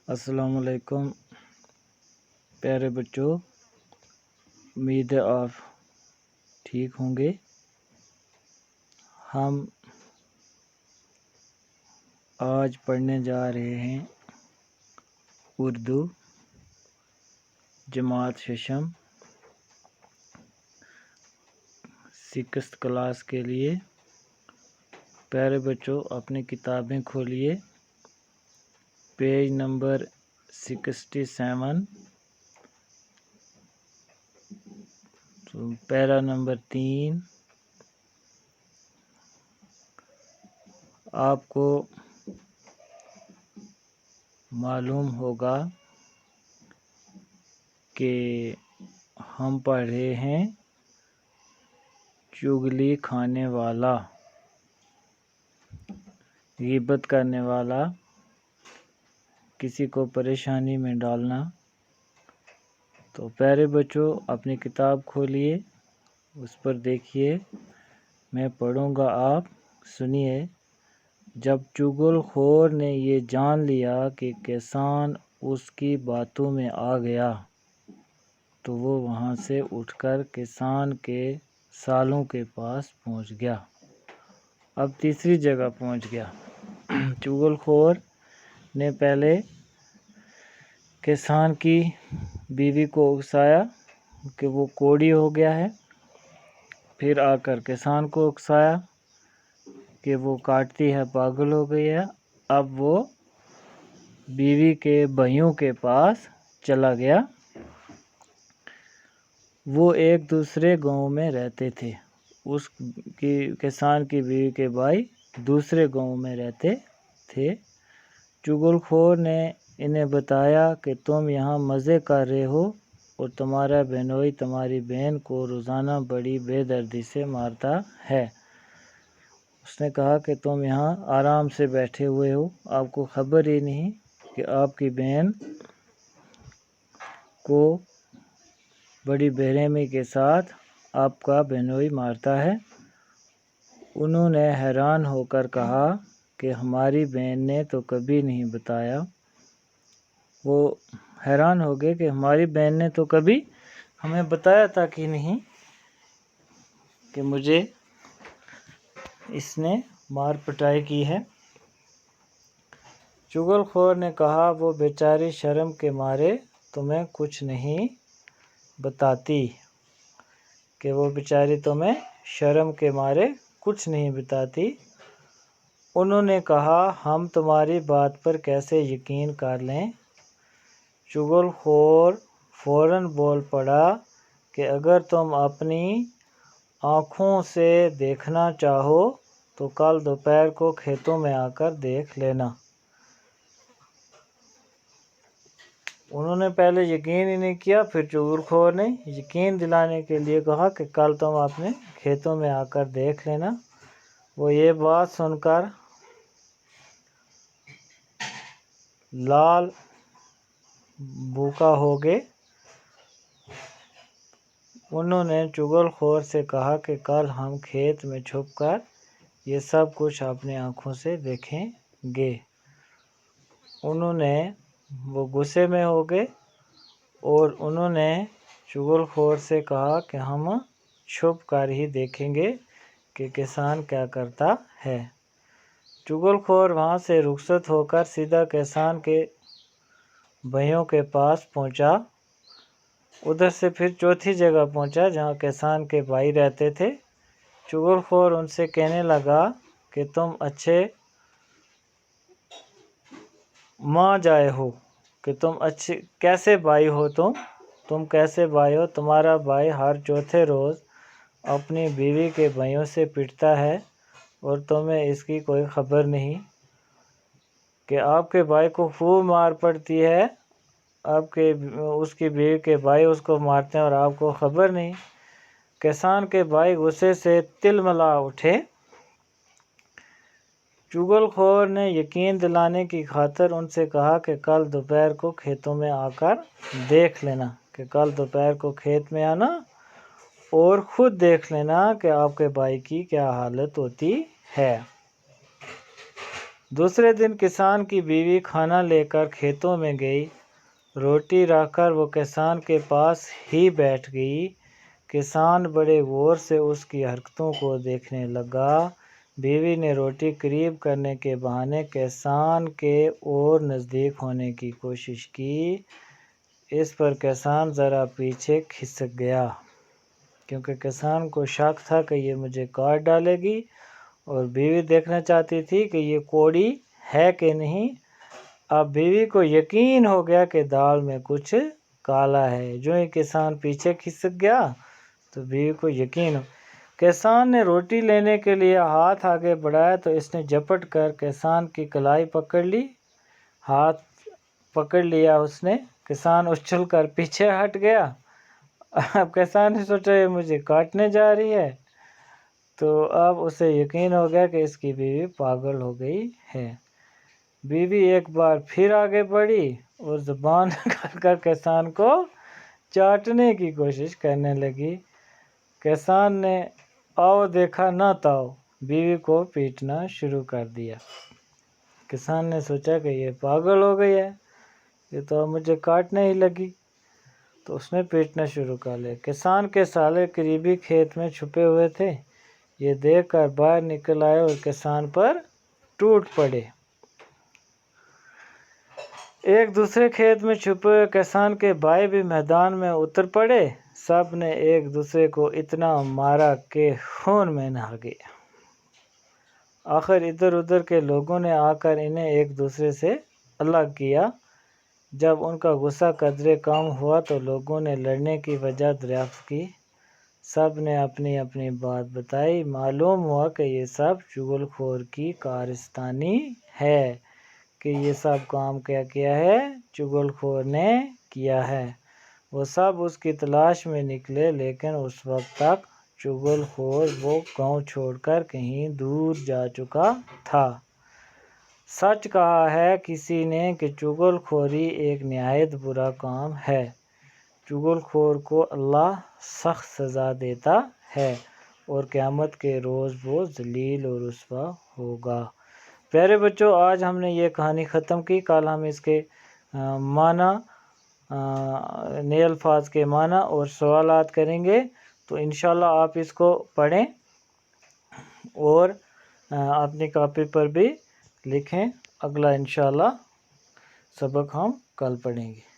अस्सलाम वालेकुम प्यारे बच्चों, उम्मीद है आप ठीक होंगे। हम आज पढ़ने जा रहे हैं उर्दू जमात शशम 6th क्लास के लिए। प्यारे बच्चों, अपनी किताबें खोलिए, पेज नंबर 67, तो पैरा नंबर 3। आपको मालूम होगा कि हम पढ़ रहे हैं चुगली खाने वाला, ग़ीबत करने वाला, किसी को परेशानी में डालना। तो प्यारे बच्चों, अपनी किताब खोलिए, उस पर देखिए, मैं पढ़ूँगा, आप सुनिए। जब चुगलखोर ने ये जान लिया कि किसान उसकी बातों में आ गया, तो वो वहाँ से उठकर किसान के सालों के पास पहुँच गया। अब तीसरी जगह पहुँच गया। चुगलखोर ने पहले किसान की बीवी को उकसाया कि वो कोढ़ी हो गया है, फिर आकर किसान को उकसाया कि वो काटती है, पागल हो गई है। अब वो बीवी के भाइयों के पास चला गया। वो एक दूसरे गांव में रहते थे। किसान की बीवी के भाई दूसरे गांव में रहते थे। चुगलखोर ने इन्हें बताया कि तुम यहाँ मज़े कर रहे हो और तुम्हारा बहनोई तुम्हारी बहन को रोज़ाना बड़ी बेदर्दी से मारता है। उसने कहा कि तुम यहाँ आराम से बैठे हुए हो, आपको खबर ही नहीं कि आपकी बहन को बड़ी बेरहमी के साथ आपका बहनोई मारता है। उन्होंने हैरान होकर कहा कि हमारी बहन ने तो कभी नहीं बताया। वो हैरान हो गए कि हमारी बहन ने तो कभी हमें बताया था कि नहीं कि मुझे इसने मार पिटाई की है। चुगलखोर ने कहा, वो बेचारी शर्म के मारे तुम्हें कुछ नहीं बताती, कि वो बेचारी तुम्हें शर्म के मारे कुछ नहीं बताती। उन्होंने कहा, हम तुम्हारी बात पर कैसे यकीन कर लें। चुगलखोर फौरन बोल पड़ा कि अगर तुम अपनी आँखों से देखना चाहो तो कल दोपहर को खेतों में आकर देख लेना। उन्होंने पहले यकीन ही नहीं किया, फिर चुगलखोर ने यकीन दिलाने के लिए कहा कि कल तुम अपने खेतों में आकर देख लेना। वो ये बात सुनकर लाल भूखा हो गए। उन्होंने चुगलखोर से कहा कि कल हम खेत में छुपकर ये सब कुछ अपनी आँखों से देखेंगे। वो गुस्से में हो गए और उन्होंने चुगलखोर से कहा कि हम छुप कर ही देखेंगे कि किसान क्या करता है। चुगलखोर वहाँ से रुखसत होकर सीधा किसान के भाइयों के पास पहुँचा। उधर से फिर चौथी जगह पहुँचा जहाँ किसान के भाई रहते थे। चुगलखोर उनसे कहने लगा कि तुम अच्छे माँ जाए हो, कि तुम अच्छे कैसे भाई हो, तुम कैसे भाई हो। तुम्हारा भाई हर चौथे रोज़ अपनी बीवी के भाइयों से पिटता है और तुम्हें इसकी कोई खबर नहीं कि आपके भाई को खूब मार पड़ती है, उसकी बीवी के भाई उसको मारते हैं और आपको खबर नहीं। किसान के भाई गुस्से से तिलमिला उठे। चुगलखोर ने यकीन दिलाने की खातिर उनसे कहा कि कल दोपहर को खेतों में आकर देख लेना, कि कल दोपहर को खेत में आना और ख़ुद देख लेना कि आपके भाई की क्या हालत होती है। دوسرے دن کسان کی بیوی کھانا لے کر کھیتوں میں گئی، روٹی رکھ کر وہ کسان کے پاس ہی بیٹھ گئی۔ کسان بڑے غور سے اس کی حرکتوں کو دیکھنے لگا۔ بیوی نے روٹی قریب کرنے کے بہانے کسان کے اور نزدیک ہونے کی کوشش کی۔ اس پر کسان ذرا پیچھے کھسک گیا، کیونکہ کسان کو شک تھا کہ یہ مجھے کاٹ ڈالے گی، اور بیوی دیکھنا چاہتی تھی کہ یہ کوڑی ہے کہ نہیں۔ اب بیوی کو یقین ہو گیا کہ دال میں کچھ کالا ہے۔ جو ہی کسان پیچھے کھسک گیا تو بیوی کو یقین ہو۔ کسان نے روٹی لینے کے لیے ہاتھ آگے بڑھایا تو اس نے جھپٹ کر کسان کی کلائی پکڑ لی۔ ہاتھ پکڑ لیا اس نے، کسان اچھل کر پیچھے ہٹ گیا۔ اب کسان نے سوچا یہ مجھے کاٹنے جا رہی ہے، تو اب اسے یقین ہو گیا کہ اس کی بیوی پاگل ہو گئی ہے۔ بیوی ایک بار پھر آگے بڑھی اور زبان نکال کر کسان کو چاٹنے کی کوشش کرنے لگی۔ کسان نے آؤ دیکھا نہ تاؤ، بیوی کو پیٹنا شروع کر دیا۔ کسان نے سوچا کہ یہ پاگل ہو گئی ہے، یہ تو اب مجھے کاٹنے ہی لگی، تو اس نے پیٹنا شروع کر لیا۔ کسان کے سالے قریبی کھیت میں چھپے ہوئے تھے، یہ دیکھ کر باہر نکل آئے اور کسان پر ٹوٹ پڑے۔ ایک دوسرے کھیت میں چھپے ہوئے کسان کے بھائی بھی میدان میں اتر پڑے۔ سب نے ایک دوسرے کو اتنا مارا کہ خون میں نہا گئے۔ آخر ادھر ادھر کے لوگوں نے آ کر انہیں ایک دوسرے سے الگ کیا۔ جب ان کا غصہ قدرے کم ہوا تو لوگوں نے لڑنے کی وجہ دریافت کی۔ سب نے اپنی اپنی بات بتائی۔ معلوم ہوا کہ یہ سب چغل خور کی کارستانی ہے، کہ یہ سب کام کیا ہے، چغل خور نے کیا ہے۔ وہ سب اس کی تلاش میں نکلے، لیکن اس وقت تک چغل خور وہ گاؤں چھوڑ کر کہیں دور جا چکا تھا۔ سچ کہا ہے کسی نے کہ چغل خوری ایک نہایت برا کام ہے۔ چغل خور کو اللہ سخت سزا دیتا ہے، اور قیامت کے روز وہ ذلیل اور رسوا ہوگا۔ پیارے بچوں، آج ہم نے یہ کہانی ختم کی۔ کل ہم اس کے معنی، نئے الفاظ کے معنی اور سوالات کریں گے، تو انشاءاللہ آپ اس کو پڑھیں اور اپنی کاپی پر بھی لکھیں۔ اگلا انشاءاللہ سبق ہم کل پڑھیں گے۔